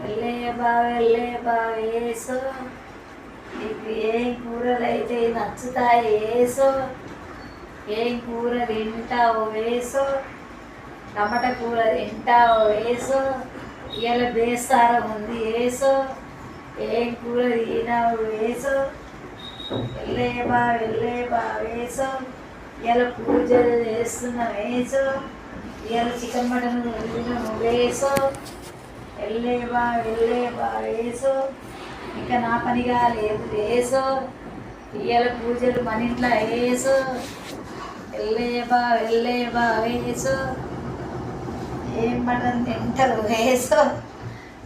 వెళ్ళే బావ ఏసో, నీకు ఏం కూరలు అయితే నచ్చుతాయి ఏసో, ఏం కూర తింటావు వేసో, టమాటా కూర తింటావు వేసో, ఇలా బేస్తారం ఉంది వేసో, ఏం కూర తినావు వేసో, వెళ్ళే బావ వేసో, ఇలా పూజలు చేస్తున్నావు వేసో, ఇలా చికెన్ మటన్ తినవు వేసో, వెళ్ళే బావ వేసో, ఇంకా నా పనిగా లేదు వేసో, ఇయ్యాల పూజలు మన ఇంట్లో వేసో, వెళ్ళే బావ వేసో, ఏం మటన్ తింటారు వేసో,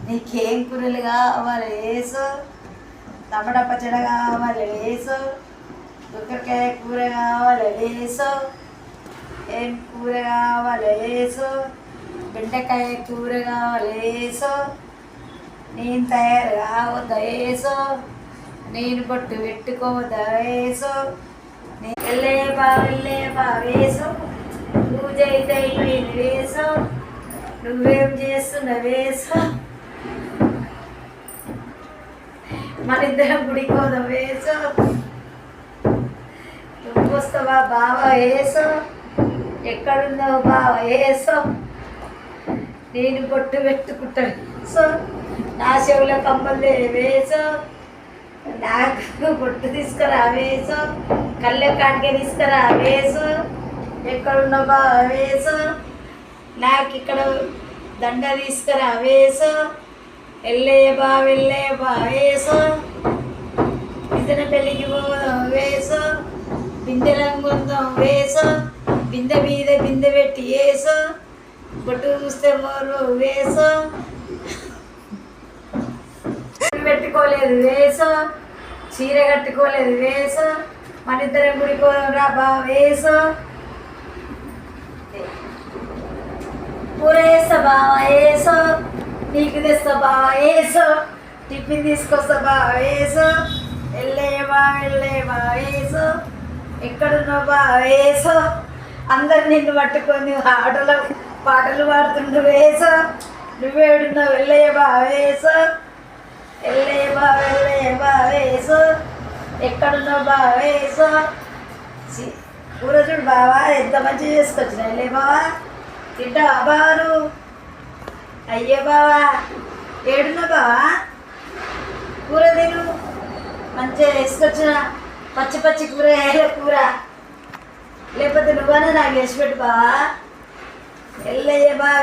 నీకేం కూరలు కావాలి వేసో, టమాటా పచ్చడి కావాలి వేసో, దుక్కకాయ కూర కావాలి వేసో, ఏం కూర కావాలి వేసో, బెండకాయ కూర కావాలి వేసో, నేను తయారు కావద్దా వేసో, నేను బొట్టు పెట్టుకోవద్దా వేసో, వెళ్ళే బావ వేసో, పూజ అయితే అయిపోయింది వేసో, నువ్వేం చేస్తున్నావు వేసో, మన ఇద్దరం గుడికి పోదాం వేసో, నువ్వు వస్తావా బావ వేసో, ఎక్కడున్నావు బావ వేసో, నేను బొట్టు పెట్టుకుంటాను సో, నా చెవుల కమ్మలు వేసో, నాకు బొట్టు తీసుకురా వేసో, కళ్ళ కాటికే తీసుకురా వేసో, ఎక్కడున్న బావ వేసో, నాకు ఇక్కడ దండ తీసుకురా వేసో, వెళ్ళే బావ వేసో, ఇతర పెళ్ళికి పోదాం వేసో, బిందె రంగుందాం వేసో, బిందె మీద బిందె పెట్టి వేసో, బొట్టు చూస్తే మోరు వేసో, పెట్టుకోలేదు వేసో, చీర కట్టుకోలేదు వేసో, మన ఇద్దరం గుడికి రా బావ వేసో, కూర వేస్తా బావ వేసో, నీకు తెస్తా బావ వేసో, టిఫిన్ తీసుకొస్తా బావ వేసో, వెళ్ళే బావ వేసో, ఎక్కడున్నావు బావ వేసో, అందరు నిన్ను పట్టుకొని ఆటలు పాటలు పాడుతుండు వేసో, నువ్వేడున్నావు వెళ్ళే బావ వేసో, వెళ్ళే బావ వేసో, ఎక్కడున్నావు బావ వేసో, కూర చూడు బావా ఎంత మంచిగా చేసుకొచ్చిన వెళ్ళే బావా, తింటావా బావను, అయ్యే బావా ఏడున్నావు బావా, కూర తిను మంచిగా వేసుకొచ్చిన పచ్చి పచ్చి కూర కూర, లేకపోతే నువ్వన్నా నాకు వేసి పెట్టు బావా, వెళ్ళే బావ